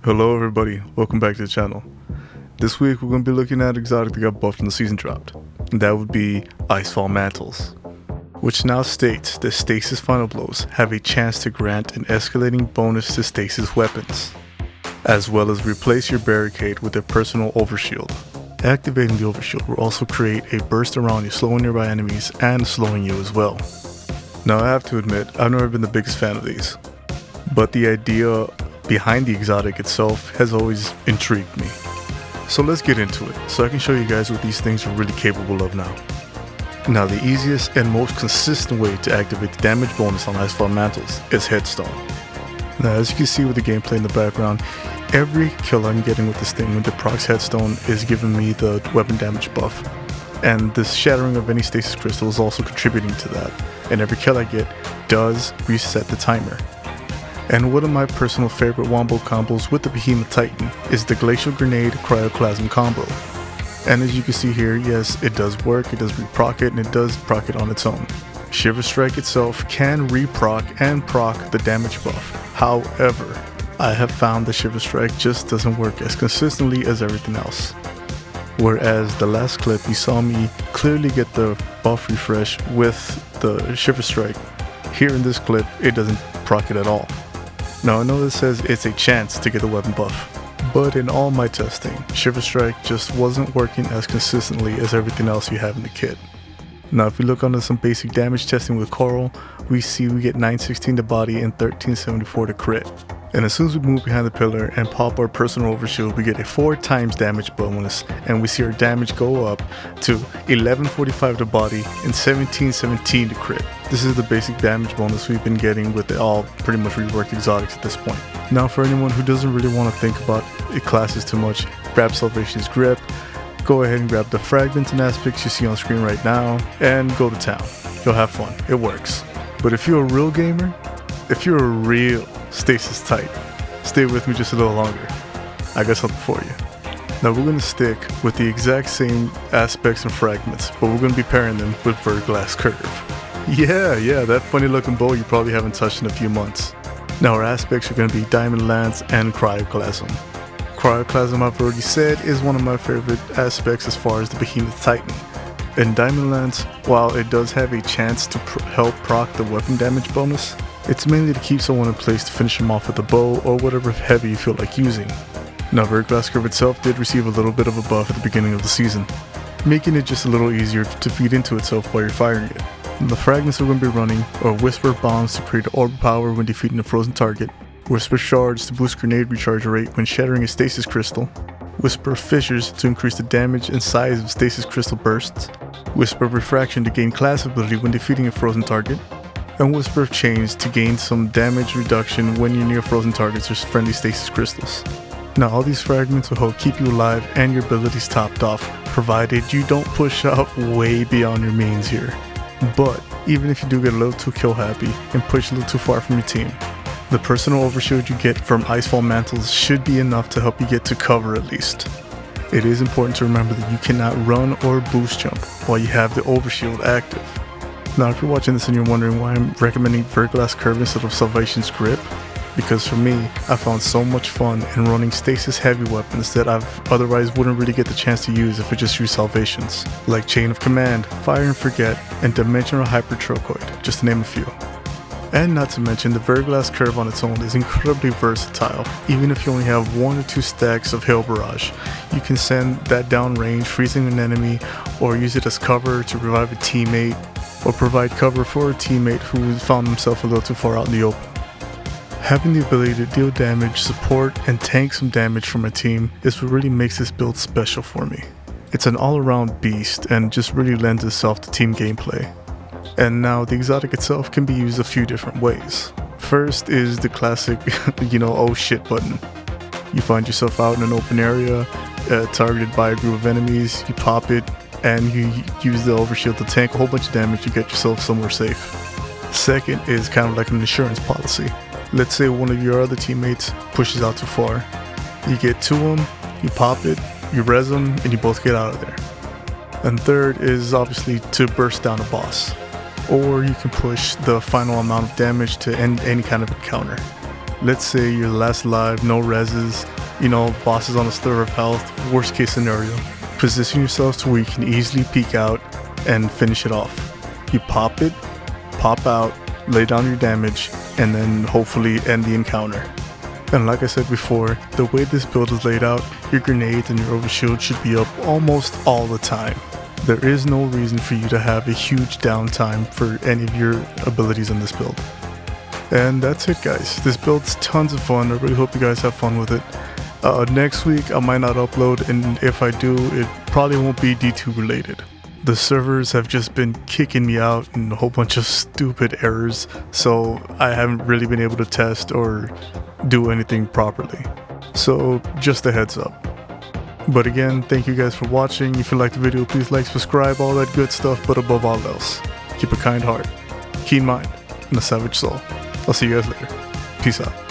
Hello everybody, welcome back to the channel. This week we're going to be looking at exotic that got buffed when the season dropped. And that would be Icefall Mantles, which now states that stasis final blows have a chance to grant an escalating bonus to stasis weapons, as well as replace your barricade with a personal overshield. Activating the overshield will also create a burst around you, slowing nearby enemies and slowing you as well. Now I have to admit, I've never been the biggest fan of these, but the idea behind the exotic itself has always intrigued me. So let's get into it, so I can show you guys what these things are really capable of now. Now the easiest and most consistent way to activate the damage bonus on Icefall Mantles is Headstone. Now as you can see with the gameplay in the background, every kill I'm getting with this thing with the procs Headstone is giving me the weapon damage buff. And the shattering of any stasis crystal is also contributing to that. And every kill I get does reset the timer. And one of my personal favorite wombo combos with the Behemoth Titan is the Glacial Grenade Cryoclasm combo. And as you can see here, yes, it does work, it does reproc it, and it does proc it on its own. Shiver Strike itself can reproc and proc the damage buff. However, I have found the Shiver Strike just doesn't work as consistently as everything else. Whereas the last clip you saw me clearly get the buff refresh with the Shiver Strike, here in this clip it doesn't proc it at all. Now I know this says it's a chance to get the weapon buff, but in all my testing, Shiver Strike just wasn't working as consistently as everything else you have in the kit. Now if we look onto some basic damage testing with Coral, we see we get 916 to body and 1374 to crit. And as soon as we move behind the pillar and pop our personal overshield, we get a 4 times damage bonus, and we see our damage go up to 1145 to body and 1717 to crit. This is the basic damage bonus we've been getting with all pretty much reworked exotics at this point. Now for anyone who doesn't really want to think about classes too much, grab Salvation's Grip, go ahead and grab the fragments and aspects you see on screen right now, and go to town. You'll have fun, it works. But if you're a real gamer, if you're a real stasis tight, stay with me just a little longer. I got something for you. Now we're going to stick with the exact same aspects and fragments, but we're going to be pairing them with Verglass Curve. Yeah, that funny looking bow you probably haven't touched in a few months. Now our aspects are going to be Diamond Lance and Cryoclasm. Cryoclasm, I've already said, is one of my favorite aspects as far as the Behemoth Titan. And Diamond Lance, while it does have a chance to help proc the weapon damage bonus, it's mainly to keep someone in place to finish him off with a bow or whatever heavy you feel like using. Now Verglass Curve itself did receive a little bit of a buff at the beginning of the season, making it just a little easier to feed into itself while you're firing it. And the fragments we're going to be running are Whisper Bombs to create orb power when defeating a frozen target, Whisper Shards to boost grenade recharge rate when shattering a stasis crystal, Whisper Fissures to increase the damage and size of stasis crystal bursts, Whisper Refraction to gain class ability when defeating a frozen target, and Whisper of Chains to gain some damage reduction when you're near frozen targets or friendly stasis crystals. Now all these fragments will help keep you alive and your abilities topped off, provided you don't push out way beyond your means here. But even if you do get a little too kill happy and push a little too far from your team, the personal overshield you get from Icefall Mantles should be enough to help you get to cover at least. It is important to remember that you cannot run or boost jump while you have the overshield active. Now if you're watching this and you're wondering why I'm recommending Verglass Curve instead of Salvation's Grip, because for me, I found so much fun in running stasis heavy weapons that I've otherwise wouldn't really get the chance to use if I just used Salvations, like Chain of Command, Fire and Forget, and Dimensional Hypertrochoid, just to name a few. And not to mention, the Verglass Curve on its own is incredibly versatile. Even if you only have 1 or 2 stacks of Hail Barrage, you can send that down range, freezing an enemy, or use it as cover to revive a teammate, or provide cover for a teammate who found himself a little too far out in the open. Having the ability to deal damage, support, and tank some damage from a team is what really makes this build special for me. It's an all-around beast and just really lends itself to team gameplay. And now the exotic itself can be used a few different ways. First is the classic, oh shit button. You find yourself out in an open area, targeted by a group of enemies, you pop it, and you use the overshield to tank a whole bunch of damage to get yourself somewhere safe. Second is kind of like an insurance policy. Let's say one of your other teammates pushes out too far. You get to them, you pop it, you res them, and you both get out of there. And third is obviously to burst down a boss. Or you can push the final amount of damage to end any kind of encounter. let's say you're last alive, no reses, you know, bosses on a sliver of health, worst case scenario. Position yourselves to where you can easily peek out and finish it off. You pop it, pop out, lay down your damage, and then hopefully end the encounter. And like I said before, the way this build is laid out, your grenades and your overshield should be up almost all the time. There is no reason for you to have a huge downtime for any of your abilities in this build. And that's it, guys. This build's tons of fun. I really hope you guys have fun with it. Next week I might not upload, and if I do, it probably won't be D2 related. The servers have just been kicking me out and a whole bunch of stupid errors, so I haven't really been able to test or do anything properly. So just a heads up. But again, thank you guys for watching. If you liked the video, please like, subscribe, all that good stuff, but above all else, keep a kind heart, keen mind, and a savage soul. I'll see you guys later. Peace out.